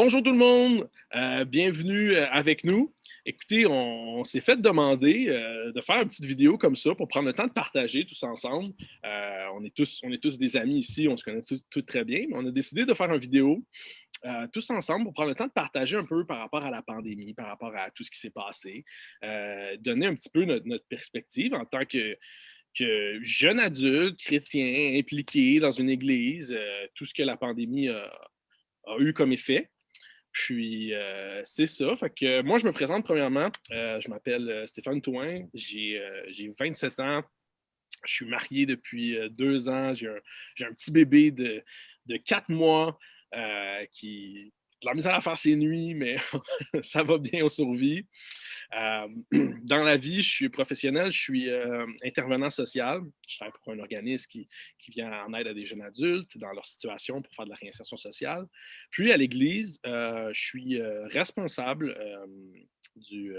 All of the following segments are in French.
Bonjour tout le monde, bienvenue avec nous. Écoutez, on s'est fait demander de faire une petite vidéo comme ça pour prendre le temps de partager tous ensemble. On est tous des amis ici, on se connaît tous très bien, mais on a décidé de faire une vidéo tous ensemble pour prendre le temps de partager un peu par rapport à la pandémie, par rapport à tout ce qui s'est passé, donner un petit peu notre perspective en tant que jeune adulte, chrétien, impliqué dans une église, tout ce que la pandémie a eu comme effet. Puis, c'est ça. Fait que moi, je me présente premièrement. Je m'appelle Stéphane Touin. J'ai 27 ans. Je suis marié depuis 2 ans. J'ai un petit bébé de 4 mois qui a de la misère à faire ses nuits, mais ça va bien, on survit. Euh, dans la vie, je suis professionnel, je suis intervenant social. Je travaille pour un organisme qui vient en aide à des jeunes adultes dans leur situation pour faire de la réinsertion sociale. Puis à l'Église, je suis responsable du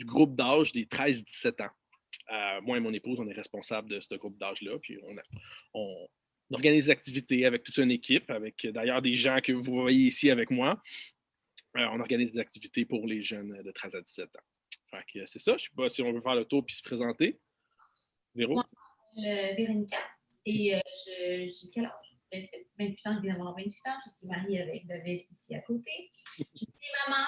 groupe d'âge des 13-17 ans. Moi et mon épouse, on est responsable de ce groupe d'âge-là. Puis on organise des activités avec toute une équipe, avec d'ailleurs des gens que vous voyez ici avec moi. On organise des activités pour les jeunes de 13 à 17 ans. Fait que c'est ça. Je ne sais pas si on veut faire le tour puis se présenter. Véro? Moi, Véronica, et j'ai quel âge? 28 ans, je viens d'avoir 28 ans. Je suis mariée avec David ici à côté. Je suis maman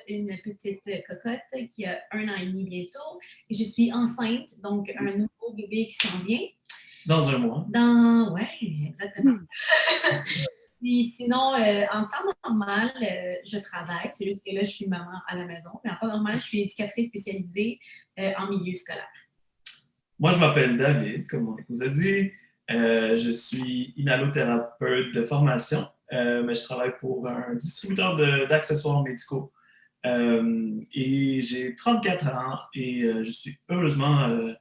d'une petite cocotte qui a 1 an et demi bientôt. Et je suis enceinte, donc un nouveau bébé qui s'en vient. Dans un mois. Oui, exactement. Puis sinon, en temps normal, je travaille. C'est juste que là, je suis maman à la maison. Mais en temps normal, je suis éducatrice spécialisée en milieu scolaire. Moi, je m'appelle David, comme on vous a dit. Je suis inhalothérapeute de formation, mais je travaille pour un distributeur d'accessoires médicaux. Et j'ai 34 ans et je suis heureusement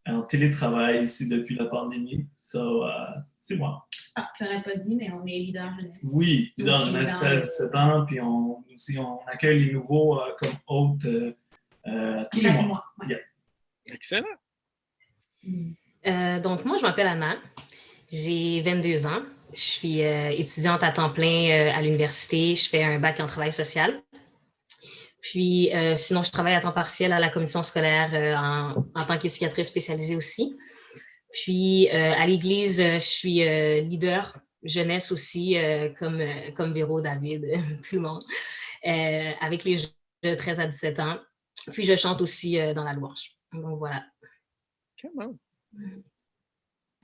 en télétravail ici depuis la pandémie. C'est moi. Ah, je l'aurais pas dit, mais on est leader jeunesse. Oui, leader jeunesse 13-17 ans, puis on accueille les nouveaux comme hôtes tous les mois. Ouais. Yeah. Excellent. Donc, moi, je m'appelle Anna. J'ai 22 ans. Je suis étudiante à temps plein à l'université. Je fais un bac en travail social. Puis, sinon, je travaille à temps partiel à la commission scolaire en tant qu'éducatrice spécialisée aussi. Puis, à l'église, je suis leader jeunesse aussi, comme Véro, David, tout le monde, avec les jeunes de 13 à 17 ans. Puis, je chante aussi dans la louange. Donc, voilà. Comment?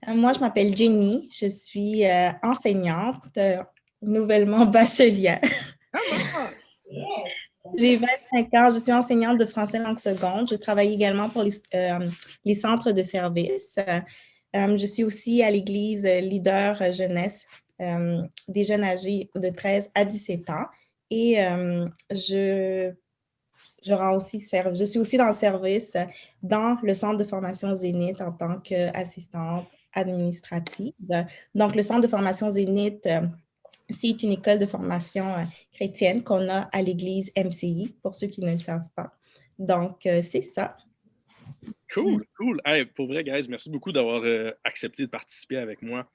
Moi, je m'appelle Jenny. Je suis enseignante, nouvellement bachelière. J'ai 25 ans. Je suis enseignante de français langue seconde. Je travaille également pour les centres de services. Je suis aussi à l'Église leader jeunesse des jeunes âgés de 13 à 17 ans. Et je suis aussi dans le service dans le centre de formation Zénith en tant qu'assistante administrative. Donc, le centre de formation Zénith, c'est une école de formation chrétienne qu'on a à l'église MCI, pour ceux qui ne le savent pas. Donc, c'est ça. Cool. Hey, pour vrai, guys, merci beaucoup d'avoir accepté de participer avec moi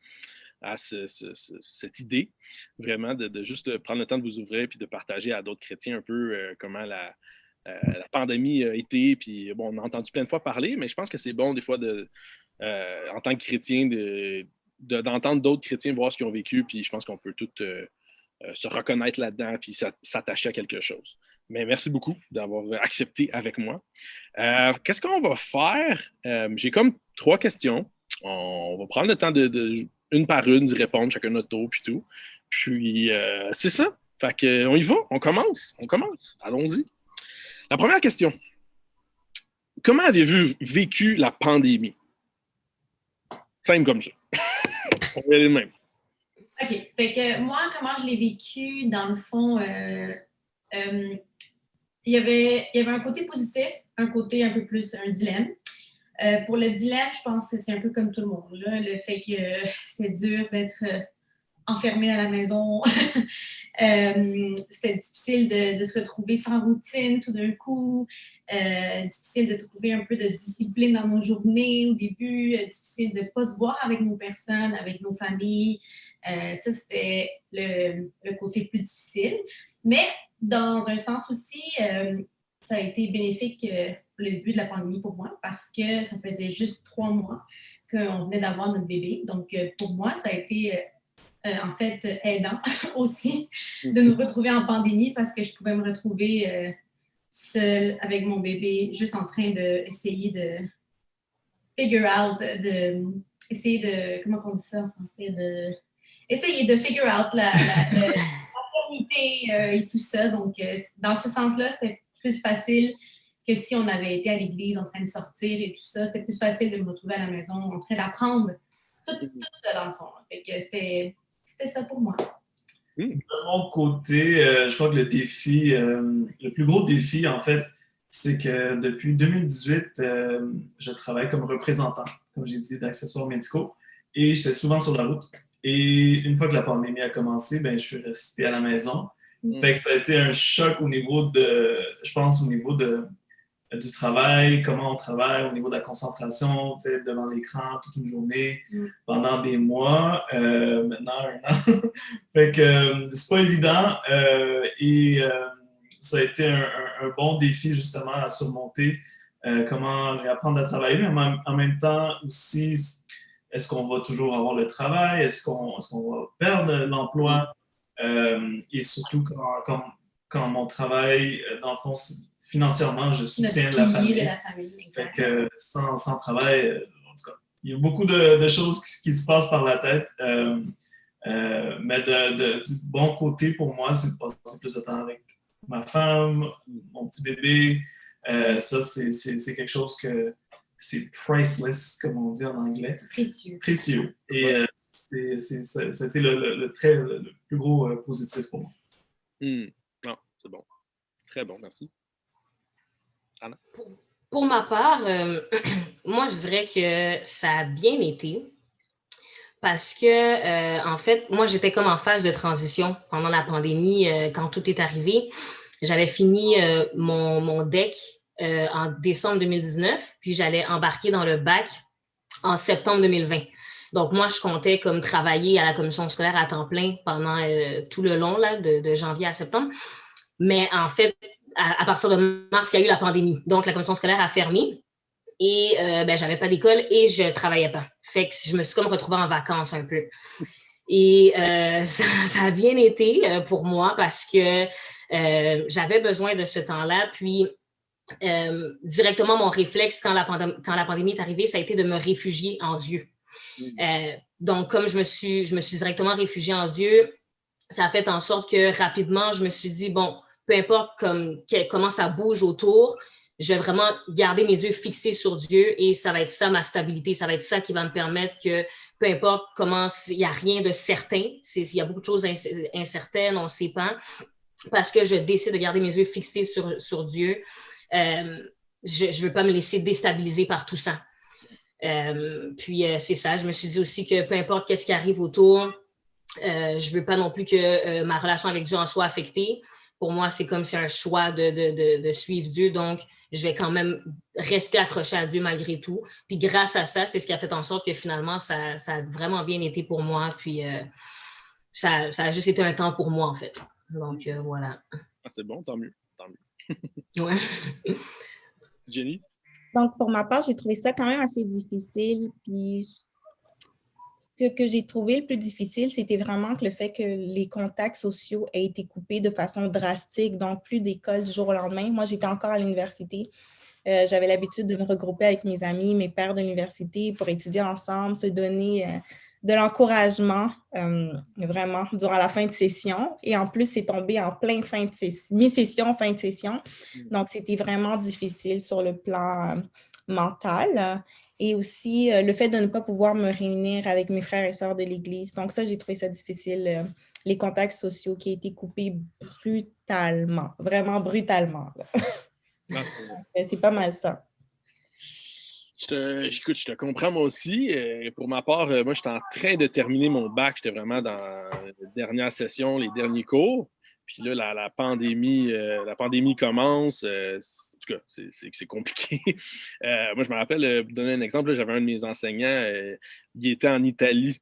à cette idée, vraiment, de juste prendre le temps de vous ouvrir puis de partager à d'autres chrétiens un peu comment la pandémie a été. Puis, bon, on a entendu plein de fois parler, mais je pense que c'est bon, des fois, en tant que chrétien, d'entendre d'autres chrétiens voir ce qu'ils ont vécu. Puis, je pense qu'on peut tous se reconnaître là-dedans puis s'attacher à quelque chose. Mais merci beaucoup d'avoir accepté avec moi. Qu'est-ce qu'on va faire? J'ai comme 3 questions. On va prendre le temps une par une d'y répondre, chacun notre tour, puis tout. Puis, c'est ça. Fait que, on y va, on commence. Allons-y. La première question. Comment avez-vous vécu la pandémie? Simple comme ça. On va aller de même. OK. Fait que moi, comment je l'ai vécu, dans le fond, il y avait un côté positif, un côté un peu plus un dilemme. Pour le dilemme, je pense que c'est un peu comme tout le monde, là, le fait que c'est dur d'être enfermés à la maison. C'était difficile de se retrouver sans routine tout d'un coup, difficile de trouver un peu de discipline dans nos journées au début, difficile de ne pas se voir avec nos personnes, avec nos familles. Ça, c'était le côté plus difficile. Mais dans un sens aussi, ça a été bénéfique pour le début de la pandémie pour moi parce que ça faisait juste 3 mois qu'on venait d'avoir notre bébé. Donc, pour moi, ça a été en fait aidant aussi de nous retrouver en pandémie parce que je pouvais me retrouver seule avec mon bébé, juste en train d'essayer de figure out, essayer de, comment on dit ça en fait, essayer de figure out la maternité et tout ça. Donc, dans ce sens-là, c'était plus facile que si on avait été à l'église en train de sortir et tout ça. C'était plus facile de me retrouver à la maison en train d'apprendre tout ça dans le fond. Fait que c'était ça pour moi. De mon côté, je crois que le plus gros défi, en fait, c'est que depuis 2018, je travaille comme représentant, comme j'ai dit, d'accessoires médicaux et j'étais souvent sur la route. Et une fois que la pandémie a commencé, ben, je suis resté à la maison. Fait que ça a été un choc au niveau je pense, au niveau du travail, comment on travaille, au niveau de la concentration, devant l'écran toute une journée, pendant des mois, maintenant 1 an. Fait que c'est pas évident et ça a été un bon défi justement à surmonter, comment réapprendre à travailler, mais en même temps aussi, est-ce qu'on va toujours avoir le travail, est-ce qu'on va perdre l'emploi et surtout quand mon travail, dans le fond, financièrement, je soutiens la famille. Fait que sans travail, en tout cas, il y a beaucoup de choses qui se passent par la tête. Mais du bon côté pour moi, c'est de passer plus de temps avec ma femme, mon petit bébé. Ça, c'est quelque chose que c'est priceless, comme on dit en anglais. C'est précieux. Précieux. Et c'était le plus gros positif pour moi. Non, c'est bon. Très bon, merci. Anna? Pour ma part, moi, je dirais que ça a bien été parce que, en fait, moi, j'étais comme en phase de transition pendant la pandémie. Quand tout est arrivé, j'avais fini mon DEC en décembre 2019, puis j'allais embarquer dans le bac en septembre 2020. Donc, moi, je comptais comme travailler à la commission scolaire à temps plein pendant tout le long, là, de janvier à septembre. Mais en fait, à partir de mars, il y a eu la pandémie. Donc, la commission scolaire a fermé et j'avais pas d'école et je travaillais pas. Fait que je me suis comme retrouvée en vacances un peu. Et ça a bien été pour moi parce que j'avais besoin de ce temps-là. Puis, directement, mon réflexe quand la pandémie est arrivée, ça a été de me réfugier en Dieu. Donc, comme je me suis directement réfugiée en Dieu, ça a fait en sorte que rapidement, je me suis dit, bon, peu importe comment ça bouge autour, je vais vraiment garder mes yeux fixés sur Dieu et ça va être ça ma stabilité, ça va être ça qui va me permettre que peu importe comment, il n'y a rien de certain, il y a beaucoup de choses incertaines, on ne sait pas, parce que je décide de garder mes yeux fixés sur Dieu. Je ne veux pas me laisser déstabiliser par tout ça. Puis c'est ça, je me suis dit aussi que peu importe qu'est-ce qui arrive autour, je veux pas non plus que ma relation avec Dieu en soit affectée. Pour moi, c'est comme c'est un choix de suivre Dieu, donc je vais quand même rester accrochée à Dieu malgré tout. Puis grâce à ça, c'est ce qui a fait en sorte que finalement, ça a vraiment bien été pour moi. Puis ça a juste été un temps pour moi, en fait. Donc voilà. Ah, c'est bon, tant mieux. Ouais. Jenny? Donc, pour ma part, j'ai trouvé ça quand même assez difficile. Puis, ce que j'ai trouvé le plus difficile, c'était vraiment que le fait que les contacts sociaux aient été coupés de façon drastique, donc plus d'école du jour au lendemain. Moi, j'étais encore à l'université. J'avais l'habitude de me regrouper avec mes amis, mes pairs de l'université pour étudier ensemble, se donner de l'encouragement vraiment durant la fin de session. Et en plus, c'est tombé en plein mi-session, fin de session. Donc, c'était vraiment difficile sur le plan mental. Et aussi, le fait de ne pas pouvoir me réunir avec mes frères et sœurs de l'Église. Donc ça, j'ai trouvé ça difficile, les contacts sociaux qui ont été coupés brutalement, vraiment brutalement. C'est pas mal ça. Écoute, je te comprends moi aussi. Pour ma part, moi, j'étais en train de terminer mon bac. J'étais vraiment dans la dernière session, les derniers cours. Puis là, la pandémie commence. En tout cas, c'est compliqué. Moi, je me rappelle, pour donner un exemple, j'avais un de mes enseignants, il était en Italie.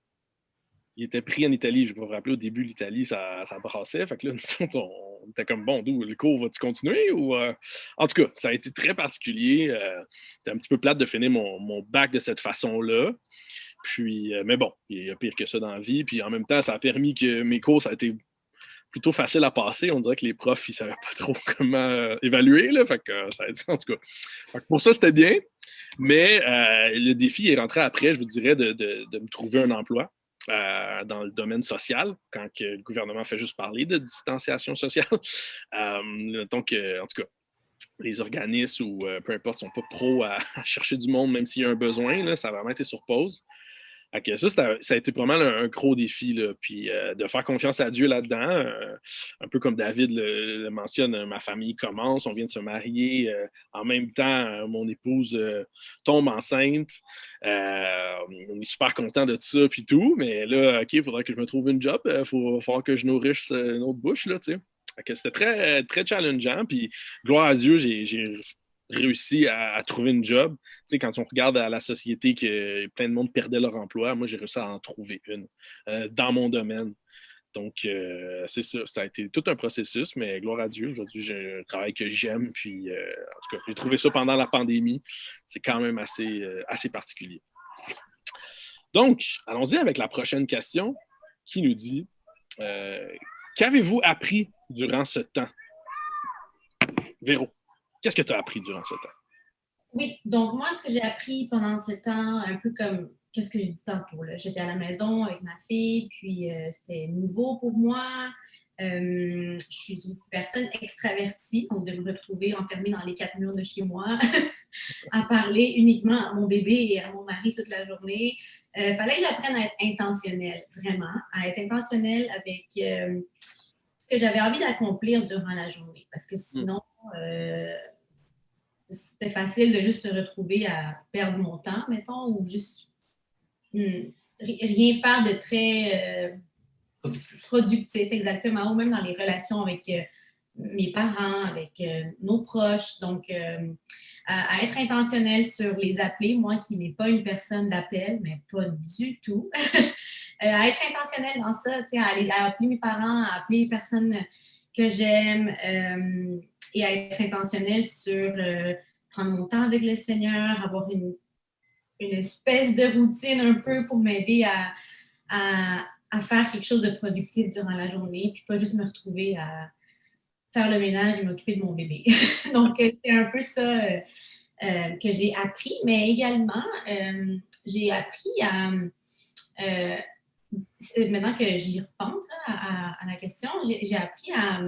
Il était pris en Italie. Je vais vous rappeler, au début, l'Italie, ça brassait. Fait que là, nous autres, on était comme, bon, d'où le cours, va-tu continuer? En tout cas, ça a été très particulier. C'était un petit peu plate de finir mon bac de cette façon-là. Puis, mais bon, il y a pire que ça dans la vie. Puis en même temps, ça a permis que mes cours, ça a été plutôt facile à passer. On dirait que les profs, ils ne savaient pas trop comment évaluer. Là. Fait que ça a été, en tout cas. Fait que pour ça, c'était bien. Mais le défi est rentré après, je vous dirais, de me trouver un emploi. Dans le domaine social, quand le gouvernement fait juste parler de distanciation sociale. Donc, en tout cas, les organismes ou peu importe, ne sont pas pros à chercher du monde, même s'il y a un besoin. Là, ça a vraiment été sur pause. Okay, ça a été vraiment un gros défi. Là. Puis de faire confiance à Dieu là-dedans, un peu comme David le mentionne, ma famille commence, on vient de se marier. En même temps, mon épouse tombe enceinte. On est super content de ça, puis tout. Mais là, OK, il faudrait que je me trouve une job. Il va falloir que je nourrisse une autre bouche. Là, c'était très, très challengeant. Puis gloire à Dieu, j'ai réussi à trouver une job. Tu sais, quand on regarde à la société que plein de monde perdait leur emploi, moi, j'ai réussi à en trouver une dans mon domaine. Donc, c'est ça. Ça a été tout un processus, mais gloire à Dieu. Aujourd'hui, j'ai un travail que j'aime. Puis, en tout cas, j'ai trouvé ça pendant la pandémie. C'est quand même assez particulier. Donc, allons-y avec la prochaine question qui nous dit qu'avez-vous appris durant ce temps? Véro. Qu'est-ce que tu as appris durant ce temps? Oui, donc moi, ce que j'ai appris pendant ce temps, un peu comme qu'est-ce que j'ai dit tantôt, là. J'étais à la maison avec ma fille, puis c'était nouveau pour moi. Je suis une personne extravertie, donc de me retrouver enfermée dans les 4 murs de chez moi, à parler uniquement à mon bébé et à mon mari toute la journée. Fallait que j'apprenne à être intentionnelle, vraiment, à être intentionnelle avec ce que j'avais envie d'accomplir durant la journée, parce que sinon, c'était facile de juste se retrouver à perdre mon temps, mettons, ou juste rien faire de très productif, exactement, ou même dans les relations avec mes parents, avec nos proches. Donc, à être intentionnel sur les appeler, moi qui n'ai pas une personne d'appel, mais pas du tout. À être intentionnel dans ça, à appeler mes parents, à appeler les personnes que j'aime et à être intentionnel sur prendre mon temps avec le Seigneur, avoir une espèce de routine un peu pour m'aider à faire quelque chose de productif durant la journée, puis pas juste me retrouver à faire le ménage et m'occuper de mon bébé. Donc, c'est un peu ça que j'ai appris, mais également, j'ai appris à... maintenant que j'y repense à la question, j'ai appris à...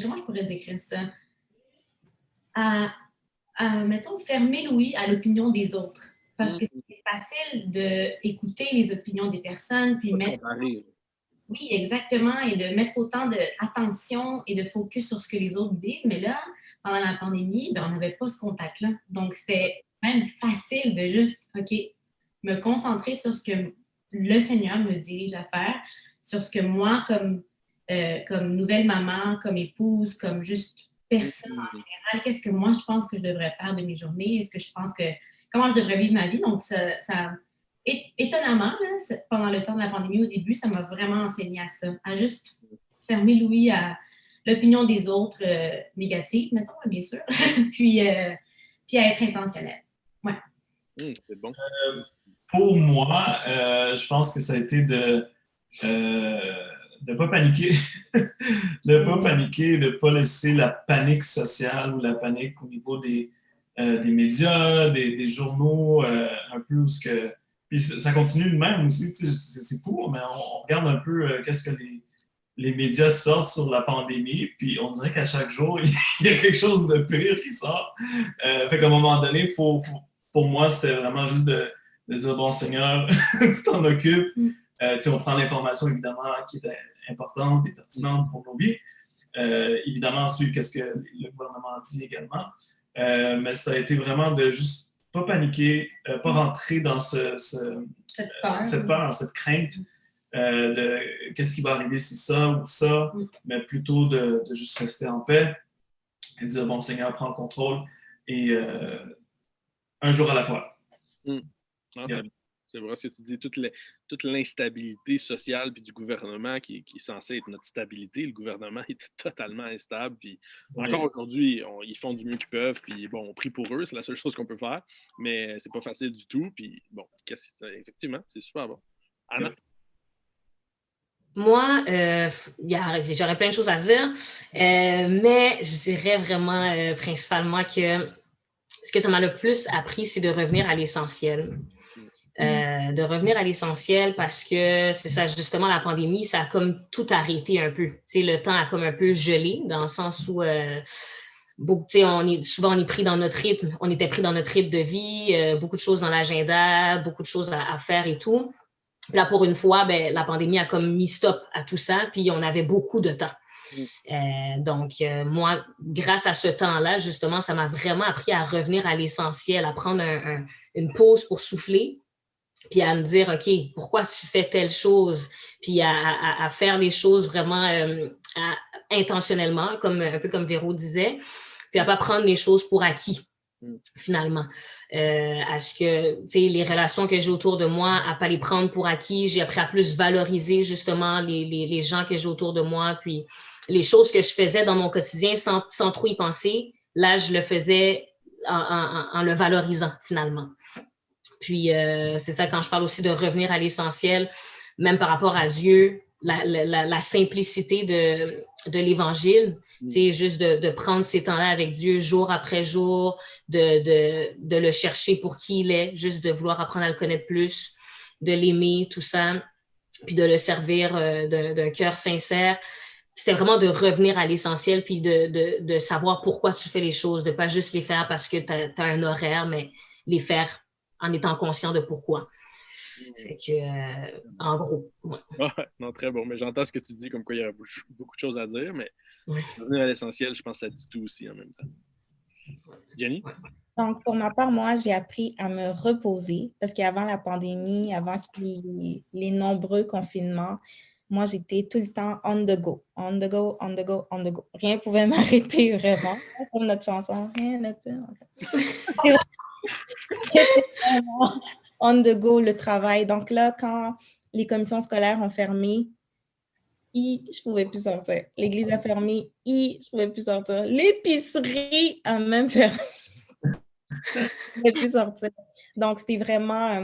comment je pourrais décrire ça? À mettons, fermer l'ouïe à l'opinion des autres. Parce que c'est facile d'écouter les opinions des personnes, puis mettre... Oui, exactement, et de mettre autant d'attention et de focus sur ce que les autres disent. Mais là, pendant la pandémie, on n'avait pas ce contact-là. Donc, c'était même facile de juste, OK, me concentrer sur ce que le Seigneur me dirige à faire, sur ce que moi, comme nouvelle maman, comme épouse, comme juste personne en général, qu'est-ce que moi, je pense que je devrais faire de mes journées? Est-ce que je pense que... Comment je devrais vivre ma vie? Donc, ça étonnamment, là, pendant le temps de la pandémie, au début, ça m'a vraiment enseigné à ça, à juste fermer l'ouïe à l'opinion des autres négative, mettons, bien sûr, puis à être intentionnel. Ouais. C'est bon. Pour moi, je pense que ça a été de ne pas paniquer, de ne pas paniquer, de ne pas laisser la panique sociale ou la panique au niveau des médias, des journaux, un peu où ce que... Puis ça continue de même aussi, c'est fou, mais on regarde un peu qu'est-ce que les médias sortent sur la pandémie, puis on dirait qu'à chaque jour, il y a quelque chose de pire qui sort. Fait qu'à un moment donné, pour moi, c'était vraiment juste de dire, bon Seigneur, tu t'en occupes. On prend l'information, évidemment, qui est importante et pertinente pour nos vies. Évidemment, suivre ce que le gouvernement dit également. Mais ça a été vraiment de juste pas paniquer, pas rentrer dans Cette peur. cette peur, cette crainte de qu'est-ce qui va arriver si ça ou ça, mais plutôt de juste rester en paix et dire, bon, Seigneur, prends le contrôle et un jour à la fois. Non, c'est vrai ce que tu dis, toute l'instabilité sociale puis du gouvernement qui est censé être notre stabilité. Le gouvernement est totalement instable. Puis encore aujourd'hui, ils font du mieux qu'ils peuvent. Puis bon, on prie pour eux, c'est la seule chose qu'on peut faire. Mais c'est pas facile du tout. Puis bon, effectivement, c'est super bon. Anna? Moi, j'aurais plein de choses à dire, mais je dirais vraiment principalement que ce que ça m'a le plus appris, c'est de revenir à l'essentiel. De revenir à l'essentiel parce que c'est ça, justement, la pandémie, ça a comme tout arrêté un peu. T'sais, le temps a comme un peu gelé dans le sens où souvent on est pris dans notre rythme, on était pris dans notre rythme de vie, beaucoup de choses dans l'agenda, beaucoup de choses à faire et tout. Là, pour une fois, la pandémie a comme mis stop à tout ça, puis on avait beaucoup de temps. Donc, moi, grâce à ce temps-là, justement, ça m'a vraiment appris à revenir à l'essentiel, à prendre une pause pour souffler, puis à me dire, OK, pourquoi tu fais telle chose? Puis à faire les choses vraiment intentionnellement, un peu comme Véro disait, puis à ne pas prendre les choses pour acquis. Finalement, à ce que les relations que j'ai autour de moi, à pas les prendre pour acquis, j'ai appris à plus valoriser justement les gens que j'ai autour de moi, puis les choses que je faisais dans mon quotidien sans trop y penser, là je le faisais en le valorisant finalement. Puis c'est ça, quand je parle aussi de revenir à l'essentiel, même par rapport à Dieu, la simplicité de l'Évangile, c'est juste de prendre ces temps-là avec Dieu jour après jour, de le chercher pour qui il est, juste de vouloir apprendre à le connaître plus, de l'aimer, tout ça, puis de le servir d'un cœur sincère. C'était vraiment de revenir à l'essentiel, puis de savoir pourquoi tu fais les choses, de ne pas juste les faire parce que tu as un horaire, mais les faire en étant conscient de pourquoi. Fait que, en gros, ouais. Non, très bon. Mais j'entends ce que tu dis, comme quoi il y a beaucoup de choses à dire, mais revenir à l'essentiel, je pense que ça dit tout aussi en même temps. Jenny? Donc, pour ma part, moi, j'ai appris à me reposer parce qu'avant la pandémie, avant les nombreux confinements, moi, j'étais tout le temps on the go, on the go, on the go, on the go. Rien ne pouvait m'arrêter vraiment. Comme notre chanson, rien ne peut. C'était vraiment on the go, le travail. Donc là, quand les commissions scolaires ont fermé, je ne pouvais plus sortir. L'église a fermé, je ne pouvais plus sortir. L'épicerie a même fermé. Je ne pouvais plus sortir. Donc, c'était vraiment...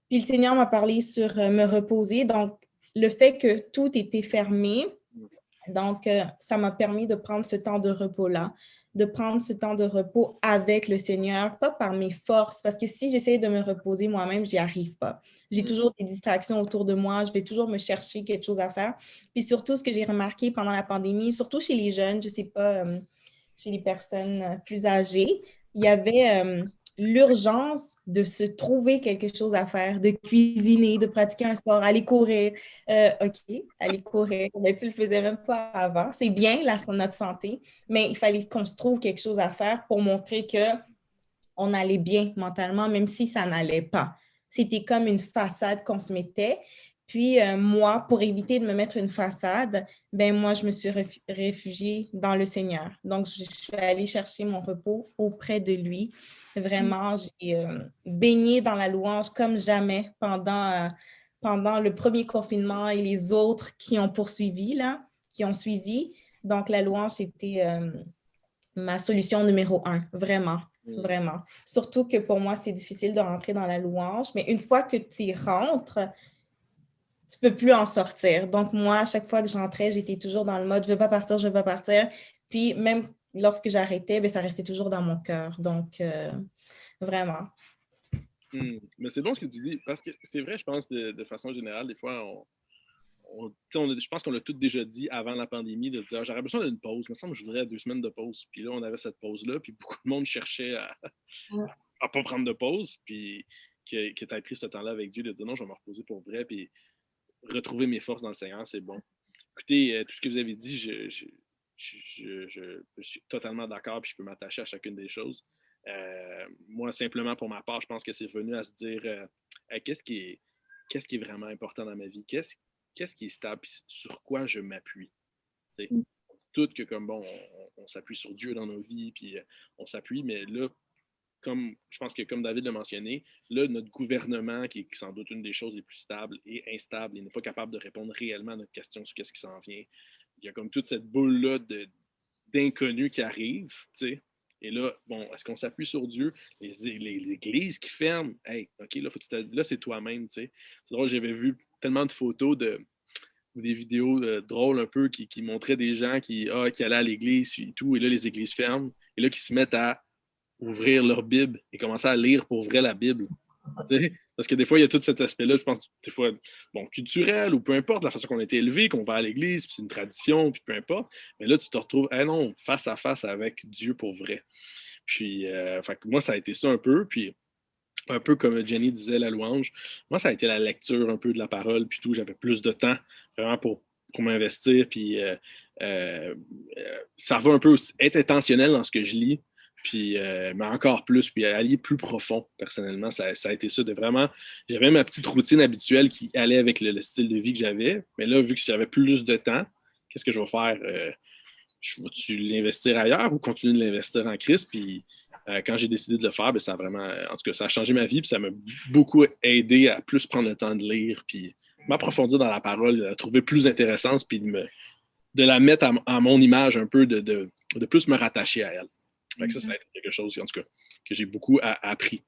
Puis le Seigneur m'a parlé sur me reposer. Donc, le fait que tout était fermé, donc, ça m'a permis de prendre ce temps de repos-là, de prendre ce temps de repos avec le Seigneur, pas par mes forces, parce que si j'essaie de me reposer moi-même, j'y arrive pas. J'ai toujours des distractions autour de moi, je vais toujours me chercher quelque chose à faire. Puis surtout, ce que j'ai remarqué pendant la pandémie, surtout chez les jeunes, je sais pas, chez les personnes plus âgées, il y avait l'urgence de se trouver quelque chose à faire, de cuisiner, de pratiquer un sport, aller courir. OK, aller courir, mais tu le faisais même pas avant. C'est bien, là, sur notre santé, mais il fallait qu'on se trouve quelque chose à faire pour montrer qu'on allait bien mentalement, même si ça n'allait pas. C'était comme une façade qu'on se mettait. Puis moi, pour éviter de me mettre une façade, moi, je me suis réfugiée dans le Seigneur. Donc, je suis allée chercher mon repos auprès de lui. Vraiment, j'ai baigné dans la louange comme jamais pendant le premier confinement et les autres qui ont poursuivi, là, qui ont suivi. Donc, la louange, c'était ma solution numéro 1, vraiment. Vraiment. Surtout que pour moi, c'était difficile de rentrer dans la louange, mais une fois que tu y rentres, tu ne peux plus en sortir. Donc, moi, à chaque fois que j'entrais, j'étais toujours dans le mode « je ne veux pas partir, je ne veux pas partir ». Puis, même lorsque j'arrêtais, ça restait toujours dans mon cœur. Donc, vraiment. Mais c'est bon ce que tu dis, parce que c'est vrai, je pense, de façon générale, des fois, je pense qu'on l'a tous déjà dit avant la pandémie, de dire j'aurais besoin d'une pause. Il me semble que je voudrais 2 semaines de pause. Puis là, on avait cette pause-là, puis beaucoup de monde cherchait à ne pas prendre de pause, puis que tu aies pris ce temps-là avec Dieu, de dire non, je vais me reposer pour vrai, puis retrouver mes forces dans le Seigneur, c'est bon. Écoutez, tout ce que vous avez dit, je suis totalement d'accord, puis je peux m'attacher à chacune des choses. Moi, simplement pour ma part, je pense que c'est venu à se dire hey, qu'est-ce qui est vraiment important dans ma vie? Qu'est-ce qui est stable? Puis sur quoi je m'appuie? On dit tout que comme bon, on s'appuie sur Dieu dans nos vies, puis on s'appuie, mais là, comme je pense que comme David l'a mentionné, là, notre gouvernement, qui est sans doute une des choses les plus stables, est instable et n'est pas capable de répondre réellement à notre question sur qu'est-ce qui s'en vient. Il y a comme toute cette boule-là d'inconnu qui arrive, tu sais. Et là, bon, est-ce qu'on s'appuie sur Dieu? Les églises qui ferment, hey, OK, là, c'est toi-même, tu sais. C'est drôle, j'avais vu tellement de photos ou des vidéos drôles un peu qui montraient des gens qui allaient à l'église et tout, et là, les églises ferment, et là, qui se mettent à ouvrir leur Bible et commencer à lire pour vrai la Bible. Parce que des fois, il y a tout cet aspect-là, je pense, des fois, bon, culturel ou peu importe, la façon qu'on a été élevé, qu'on va à l'église, puis c'est une tradition, puis peu importe. Mais là, tu te retrouves, non, face à face avec Dieu pour vrai. Puis, fait que moi, ça a été ça un peu, puis un peu comme Jenny disait, la louange, moi, ça a été la lecture un peu de la parole, puis tout, j'avais plus de temps vraiment pour m'investir, puis ça va un peu être intentionnel dans ce que je lis, puis, mais encore plus, puis aller plus profond, personnellement, ça a été ça, de vraiment, j'avais ma petite routine habituelle qui allait avec le style de vie que j'avais, mais là, vu que j'avais plus de temps, qu'est-ce que je vais faire? Je vais-tu l'investir ailleurs ou continuer de l'investir en Christ? Puis quand j'ai décidé de le faire, ben, ça a vraiment, en tout cas, ça a changé ma vie, puis ça m'a beaucoup aidé à plus prendre le temps de lire, puis m'approfondir dans la parole, la trouver plus intéressante, puis de la mettre à mon image un peu, de plus me rattacher à elle. Fait que ça a été quelque chose, en tout cas, que j'ai beaucoup appris.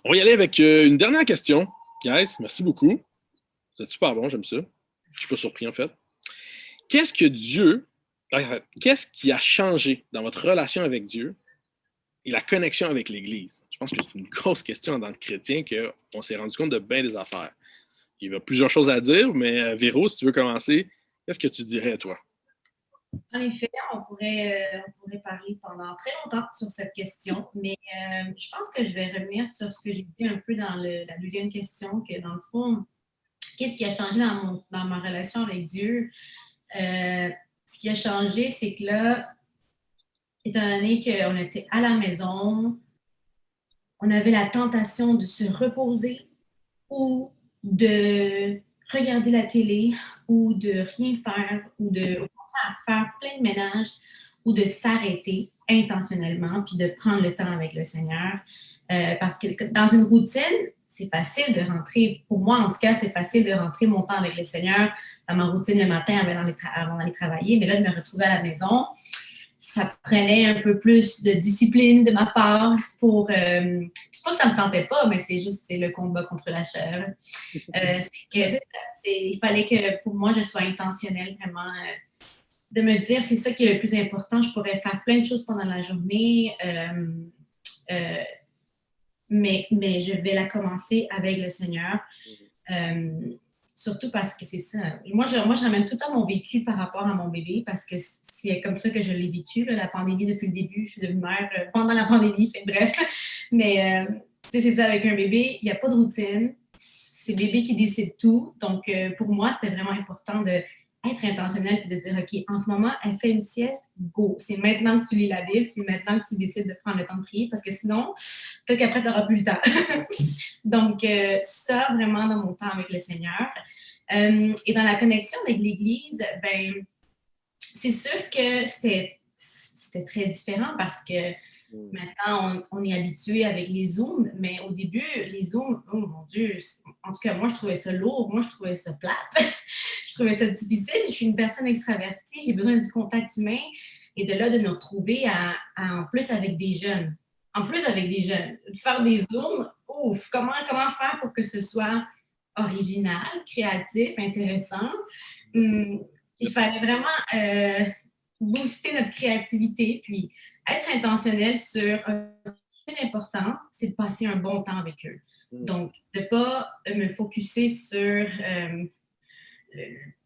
On va y aller avec une dernière question. Guys, merci beaucoup. Vous êtes super bon, j'aime ça. Je ne suis pas surpris, en fait. Qu'est-ce qui a changé dans votre relation avec Dieu et la connexion avec l'Église? Je pense que c'est une grosse question en tant que chrétien qu'on s'est rendu compte de bien des affaires. Il y a plusieurs choses à dire, mais Véro, si tu veux commencer, qu'est-ce que tu dirais, toi? En effet, on pourrait parler pendant très longtemps sur cette question, mais je pense que je vais revenir sur ce que j'ai dit un peu dans la deuxième question, que dans le fond, qu'est-ce qui a changé dans ma relation avec Dieu? Ce qui a changé, c'est que là, étant donné qu'on était à la maison, on avait la tentation de se reposer ou de regarder la télé ou de rien faire ou au contraire faire plein de ménage ou de s'arrêter intentionnellement puis de prendre le temps avec le Seigneur. Parce que dans une routine, c'est facile de rentrer, pour moi en tout cas, c'est facile de rentrer mon temps avec le Seigneur dans ma routine le matin avant d'aller travailler, mais là, de me retrouver à la maison, ça prenait un peu plus de discipline de ma part pour... c'est pas que ça me tentait pas, mais c'est le combat contre la chair. Il fallait que pour moi, je sois intentionnelle vraiment de me dire c'est ça qui est le plus important. Je pourrais faire plein de choses pendant la journée, mais je vais la commencer avec le Seigneur. Surtout parce que c'est ça. Moi, je ramène tout le temps mon vécu par rapport à mon bébé parce que c'est comme ça que je l'ai vécu. Là, la pandémie, depuis le début, je suis devenue mère pendant la pandémie, bref. Mais c'est ça, avec un bébé, il n'y a pas de routine. C'est le bébé qui décide tout. Donc, pour moi, c'était vraiment important d'être intentionnel et de dire, OK, en ce moment, elle fait une sieste, go. C'est maintenant que tu lis la Bible, c'est maintenant que tu décides de prendre le temps de prier parce que sinon, peut-être qu'après, tu n'auras plus le temps. Donc, ça, vraiment, dans mon temps avec le Seigneur. Et dans la connexion avec l'Église, ben, c'est sûr que c'était très différent parce que maintenant, on est habitué avec les Zooms, mais au début, les Zooms, oh mon Dieu, en tout cas, moi, je trouvais ça lourd, moi, je trouvais ça plate. Je trouvais ça difficile. Je suis une personne extravertie, j'ai besoin du contact humain. Et de là, de nous retrouver en plus avec des jeunes. En plus avec des jeunes. Faire des Zooms, ouf, comment faire pour que ce soit original, créatif, intéressant? Il fallait vraiment booster notre créativité, puis être intentionnel sur le plus important, c'est de passer un bon temps avec eux. Donc, de ne pas me focusser sur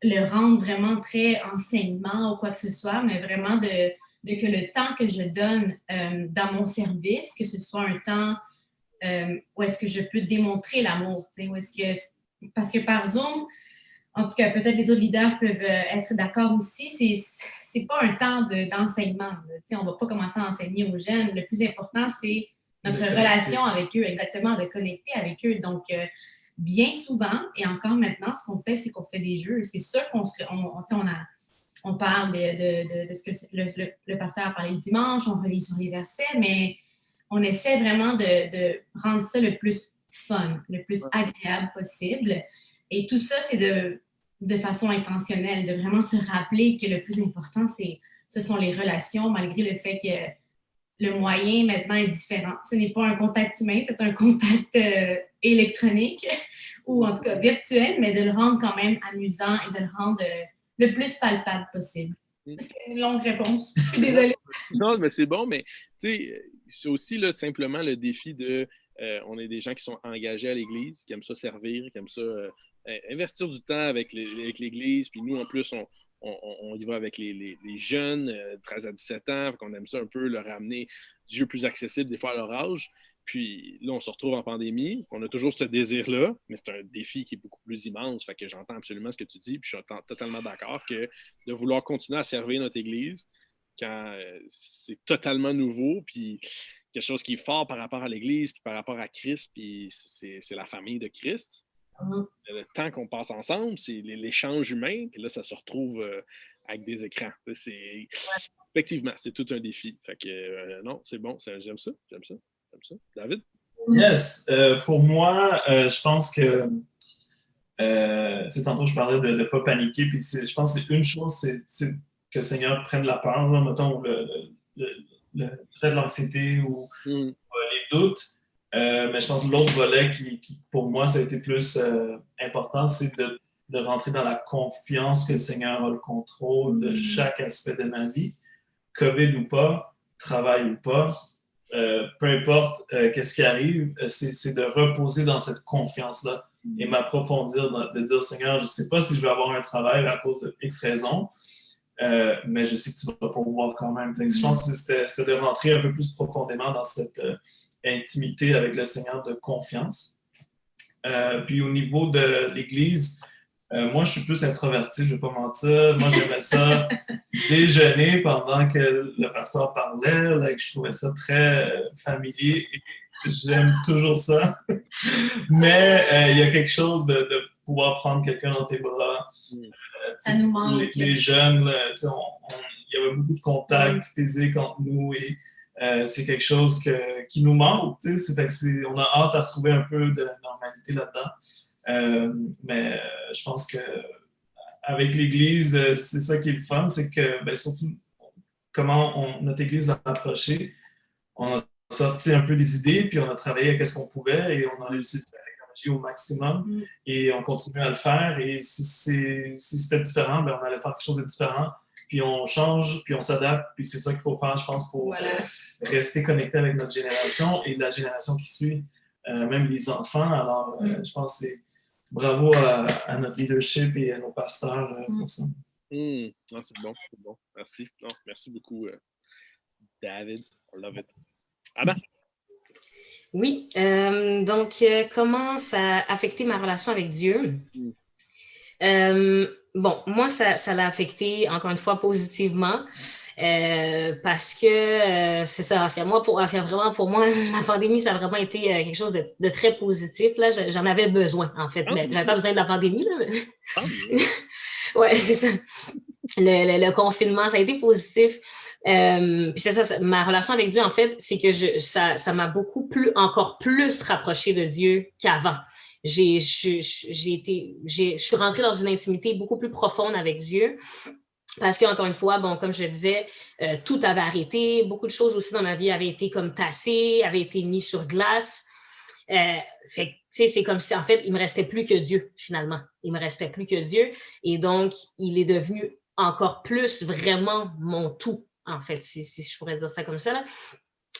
le rendre vraiment très enseignement ou quoi que ce soit, mais vraiment que le temps que je donne dans mon service, que ce soit un temps où est-ce que je peux démontrer l'amour, parce que par Zoom, en tout cas, peut-être les autres leaders peuvent être d'accord aussi, c'est pas un temps d'enseignement. On va pas commencer à enseigner aux jeunes. Le plus important, c'est notre relation avec eux, exactement, de connecter avec eux. Donc, bien souvent, et encore maintenant, ce qu'on fait, c'est qu'on fait des jeux. C'est sûr on parle de ce que le pasteur a parlé le dimanche, on relit sur les versets, mais on essaie vraiment de rendre ça le plus fun, le plus agréable possible. Et tout ça, c'est de façon intentionnelle, de vraiment se rappeler que le plus important, ce sont les relations, malgré le fait que le moyen maintenant est différent. Ce n'est pas un contact humain, c'est un contact électronique ou en tout cas virtuel, mais de le rendre quand même amusant et de le rendre le plus palpable possible. C'est une longue réponse. Je suis désolée. Non, mais c'est bon, mais tu sais, c'est aussi là, simplement le défi de... on est des gens qui sont engagés à l'Église, qui aiment ça servir, qui aiment ça investir du temps avec l'Église. Puis nous, en plus, on y va avec les jeunes, 13 à 17 ans, qu'on aime ça un peu, leur ramener Dieu plus accessible des fois à leur âge. Puis là, on se retrouve en pandémie. On a toujours ce désir-là, mais c'est un défi qui est beaucoup plus immense. Fait que j'entends absolument ce que tu dis, puis je suis totalement d'accord que de vouloir continuer à servir notre Église quand c'est totalement nouveau, puis quelque chose qui est fort par rapport à l'Église, puis par rapport à Christ, puis c'est la famille de Christ. Le temps qu'on passe ensemble, c'est l'échange humain, puis là, ça se retrouve avec des écrans. Effectivement, c'est tout un défi. Fait que non, c'est bon, j'aime ça. David? Yes. Pour moi, je pense que tantôt, je parlais de ne pas paniquer, puis je pense que c'est une chose, c'est que le Seigneur prenne la peur, là, mettons, peut-être l'anxiété ou les doutes. Mais je pense que l'autre volet qui, pour moi, ça a été plus important, c'est de rentrer dans la confiance que le Seigneur a le contrôle de chaque aspect de ma vie. COVID ou pas, travail ou pas, peu importe qu'est-ce qui arrive, c'est de reposer dans cette confiance-là et m'approfondir, de dire, Seigneur, je ne sais pas si je vais avoir un travail à cause de X raisons, mais je sais que tu vas pouvoir quand même. Donc, je pense que c'était de rentrer un peu plus profondément dans cette intimité avec le Seigneur de confiance. Puis au niveau de l'Église, moi, je suis plus introverti, je ne vais pas mentir. Moi, j'aimais ça déjeuner pendant que le pasteur parlait. Là, je trouvais ça très familier. J'aime toujours ça. Mais il y a quelque chose de pouvoir prendre quelqu'un dans tes bras. Ça nous manque. Les jeunes, là, il y avait beaucoup de contacts physiques entre nous et c'est quelque chose qui nous manque. Fait que on a hâte à retrouver un peu de normalité là-dedans. Mais je pense qu'avec l'Église, c'est ça qui est le fun, c'est que surtout comment notre Église l'a approché. On a sorti un peu des idées, puis on a travaillé avec ce qu'on pouvait et on a utilisé la technologie au maximum et on continue à le faire. Et si c'était différent, on allait faire quelque chose de différent. Puis on change, puis on s'adapte, puis c'est ça qu'il faut faire, je pense, pour rester connecté avec notre génération et la génération qui suit, même les enfants. Alors, je pense que c'est bravo à notre leadership et à nos pasteurs pour ça. Non, c'est bon. Merci. Non, merci beaucoup, David. On love it. Anna? Oui, donc comment ça a affecté ma relation avec Dieu? Bon, moi, ça l'a affecté, encore une fois, positivement, parce que c'est ça, parce que vraiment, pour moi, la pandémie, ça a vraiment été quelque chose de très positif. Là, j'en avais besoin, en fait. Mais j'avais pas besoin de la pandémie, là. Ouais, c'est ça. Le confinement, ça a été positif. Puis c'est ça, ma relation avec Dieu, en fait, c'est que ça m'a encore plus rapproché de Dieu qu'avant. Je suis rentrée dans une intimité beaucoup plus profonde avec Dieu parce qu'encore une fois, bon, comme je le disais, tout avait arrêté. Beaucoup de choses aussi dans ma vie avaient été comme tassées, avaient été mises sur glace. Fait que, tu sais, c'est comme si, en fait, il me restait plus que Dieu, finalement. Il me restait plus que Dieu. Et donc, il est devenu encore plus vraiment mon tout, en fait, si je pourrais dire ça comme ça, là.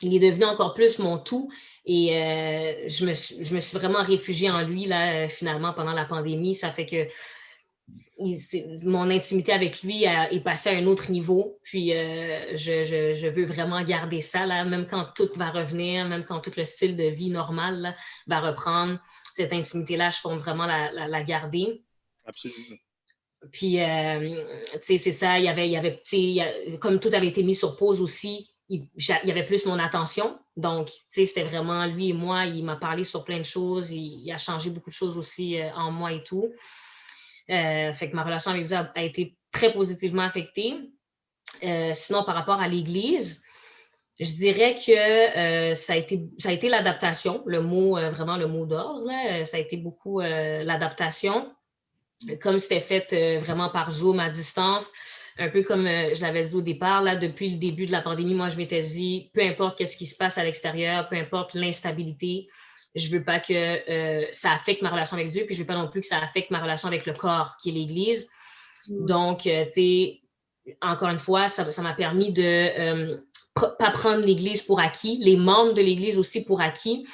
Il est devenu encore plus mon tout et je me suis vraiment réfugiée en lui, là, finalement, pendant la pandémie. Ça fait que mon intimité avec lui est passée à un autre niveau. Puis, je veux vraiment garder ça, là, même quand tout va revenir, même quand tout le style de vie normal là, va reprendre. Cette intimité-là, je compte vraiment la garder. Absolument. Puis, c'est ça, comme tout avait été mis sur pause aussi, il y avait plus mon attention. Donc, c'était vraiment lui et moi, il m'a parlé sur plein de choses, il a changé beaucoup de choses aussi en moi et tout. Fait que ma relation avec Dieu a été très positivement affectée. Sinon, par rapport à l'Église, je dirais que ça a été l'adaptation, vraiment le mot d'ordre. Ça a été beaucoup l'adaptation. Comme c'était fait vraiment par Zoom à distance, un peu comme je l'avais dit au départ, là, depuis le début de la pandémie, moi, je m'étais dit, peu importe qu'est-ce qui se passe à l'extérieur, peu importe l'instabilité, je veux pas que ça affecte ma relation avec Dieu, puis je veux pas non plus que ça affecte ma relation avec le corps, qui est l'Église. Donc, encore une fois, ça m'a permis de pas prendre l'Église pour acquis, les membres de l'Église aussi pour acquis,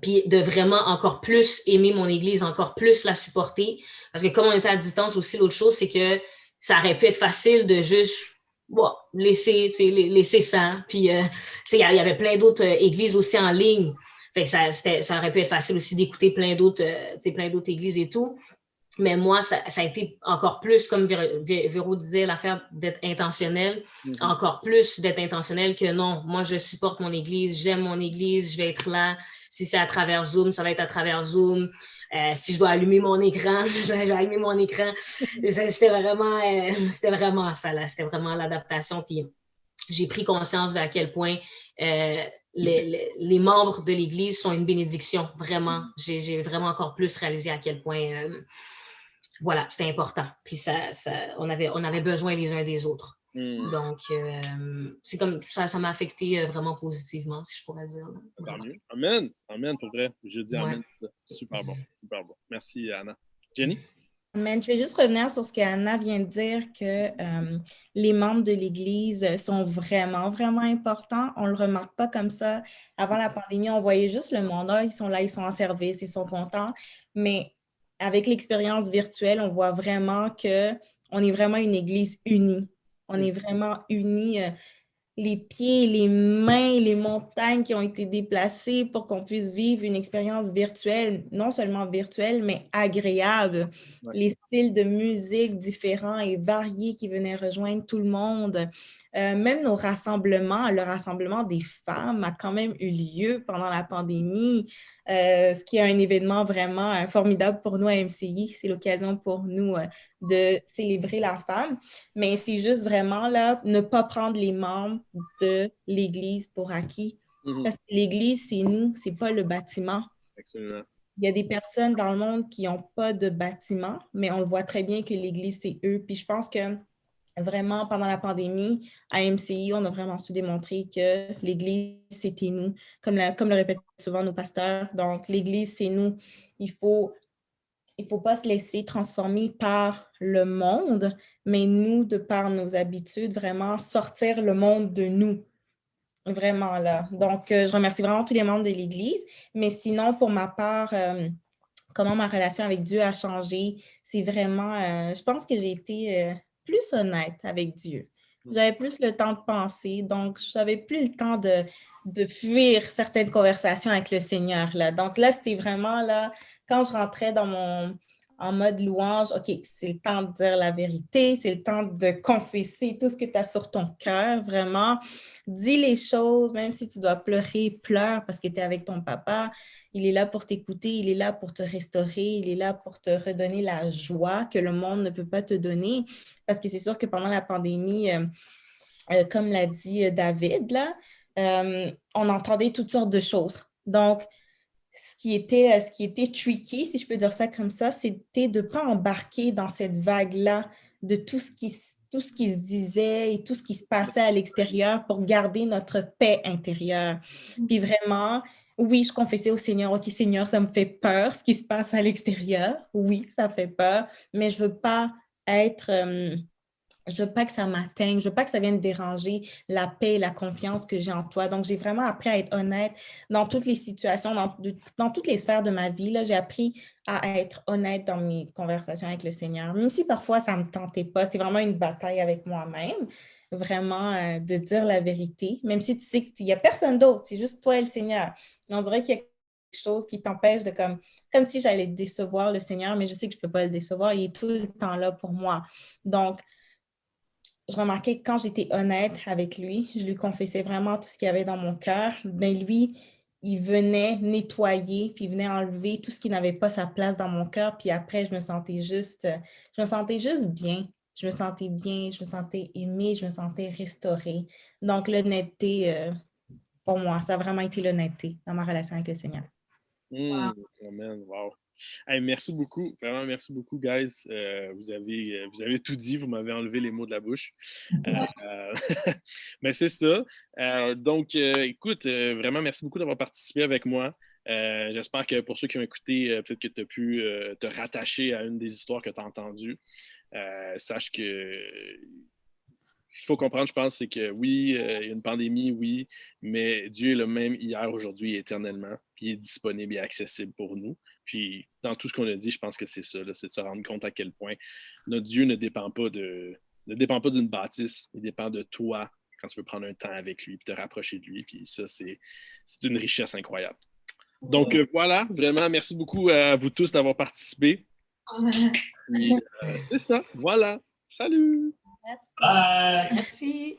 puis de vraiment encore plus aimer mon Église, encore plus la supporter. Parce que comme on était à distance aussi, l'autre chose, c'est que ça aurait pu être facile de juste laisser ça. Puis, il y avait plein d'autres églises aussi en ligne. Fait que ça aurait pu être facile aussi d'écouter plein d'autres églises et tout. Mais moi, ça a été encore plus, comme Véro disait, l'affaire d'être intentionnel, encore plus d'être intentionnel que non. Moi, je supporte mon Église, j'aime mon Église, je vais être là. Si c'est à travers Zoom, ça va être à travers Zoom. Si je dois allumer mon écran, je vais allumer mon écran. C'était vraiment ça, là. C'était vraiment l'adaptation. Puis j'ai pris conscience de à quel point les membres de l'Église sont une bénédiction, vraiment. J'ai vraiment encore plus réalisé à quel point... voilà, c'était important. Puis on avait besoin les uns des autres. Donc, c'est comme ça m'a affecté vraiment positivement, si je pourrais dire. Tant mieux. Amen. Amen, pour vrai. Je dis amen. Ça. Super bon. Super bon. Merci, Anna. Jenny? Amen. Je vais juste revenir sur ce qu'Anna vient de dire, que les membres de l'Église sont vraiment, vraiment importants. On ne le remarque pas comme ça. Avant la pandémie, on voyait juste le monde. Ils sont là, ils sont en service, ils sont contents. Mais avec l'expérience virtuelle, on voit vraiment qu'on est vraiment une Église unie. On est vraiment unis. Les pieds, les mains, les montagnes qui ont été déplacées pour qu'on puisse vivre une expérience virtuelle, non seulement virtuelle, mais agréable. Ouais. Les styles de musique différents et variés qui venaient rejoindre tout le monde. Même nos rassemblements, le rassemblement des femmes a quand même eu lieu pendant la pandémie, ce qui est un événement vraiment formidable pour nous à MCI. C'est l'occasion pour nous de célébrer la femme, mais c'est juste vraiment là, ne pas prendre les membres de l'Église pour acquis. Parce que l'Église, c'est nous, c'est pas le bâtiment. Absolument. Il y a des personnes dans le monde qui n'ont pas de bâtiment, mais on le voit très bien que l'Église, c'est eux. Puis je pense que vraiment, pendant la pandémie, à MCI, on a vraiment su démontrer que l'Église, c'était nous, comme le répètent souvent nos pasteurs. Donc, l'Église, c'est nous. Il faut pas se laisser transformer par le monde, mais nous, de par nos habitudes, vraiment sortir le monde de nous. Vraiment là. Donc, je remercie vraiment tous les membres de l'Église. Mais sinon, pour ma part, comment ma relation avec Dieu a changé, c'est vraiment, je pense que j'ai été plus honnête avec Dieu. J'avais plus le temps de penser, donc je n'avais plus le temps de fuir certaines conversations avec le Seigneur. Là. Donc là, c'était vraiment là, quand je rentrais en mode louange, OK, c'est le temps de dire la vérité, c'est le temps de confesser tout ce que tu as sur ton cœur, vraiment. Dis les choses, même si tu dois pleurer, pleure parce que tu es avec ton papa. Il est là pour t'écouter, il est là pour te restaurer, il est là pour te redonner la joie que le monde ne peut pas te donner. Parce que c'est sûr que pendant la pandémie, comme l'a dit David, là, on entendait toutes sortes de choses. Donc, ce qui était tricky, si je peux dire ça comme ça, c'était de ne pas embarquer dans cette vague-là de tout ce qui se disait et tout ce qui se passait à l'extérieur pour garder notre paix intérieure. Puis vraiment, oui, je confessais au Seigneur, OK, Seigneur, ça me fait peur, ce qui se passe à l'extérieur. Oui, ça fait peur, mais je ne veux pas être... je ne veux pas que ça m'atteigne, je ne veux pas que ça vienne déranger la paix et la confiance que j'ai en toi. Donc, j'ai vraiment appris à être honnête dans toutes les situations, dans toutes les sphères de ma vie. Là, j'ai appris à être honnête dans mes conversations avec le Seigneur, même si parfois ça ne me tentait pas. C'était vraiment une bataille avec moi-même, vraiment de dire la vérité, même si tu sais qu'il n'y a personne d'autre, c'est juste toi et le Seigneur. Mais on dirait qu'il y a quelque choses qui t'empêchent de comme si j'allais décevoir le Seigneur, mais je sais que je ne peux pas le décevoir. Il est tout le temps là pour moi. Donc, je remarquais que quand j'étais honnête avec lui, je lui confessais vraiment tout ce qu'il y avait dans mon cœur, mais lui, il venait nettoyer, puis il venait enlever tout ce qui n'avait pas sa place dans mon cœur, puis après, je me sentais juste bien. Je me sentais bien, je me sentais aimée, je me sentais restaurée. Donc, l'honnêteté, pour moi, ça a vraiment été l'honnêteté dans ma relation avec le Seigneur. Amen, wow. Hey, merci beaucoup, vraiment merci beaucoup, guys. Vous avez tout dit, vous m'avez enlevé les mots de la bouche. Mais c'est ça. Donc, écoute, vraiment merci beaucoup d'avoir participé avec moi. J'espère que pour ceux qui ont écouté, peut-être que tu as pu te rattacher à une des histoires que tu as entendues. Sache que ce qu'il faut comprendre, je pense, c'est que oui, il y a une pandémie, oui, mais Dieu est le même hier, aujourd'hui et éternellement, puis il est disponible et accessible pour nous. Puis dans tout ce qu'on a dit, je pense que c'est ça, là, c'est de se rendre compte à quel point notre Dieu ne dépend pas d'une bâtisse, il dépend de toi quand tu veux prendre un temps avec lui, puis te rapprocher de lui, puis ça, c'est une richesse incroyable. Donc voilà, vraiment, merci beaucoup à vous tous d'avoir participé. Puis c'est ça, voilà. Salut! Merci. Bye! Merci.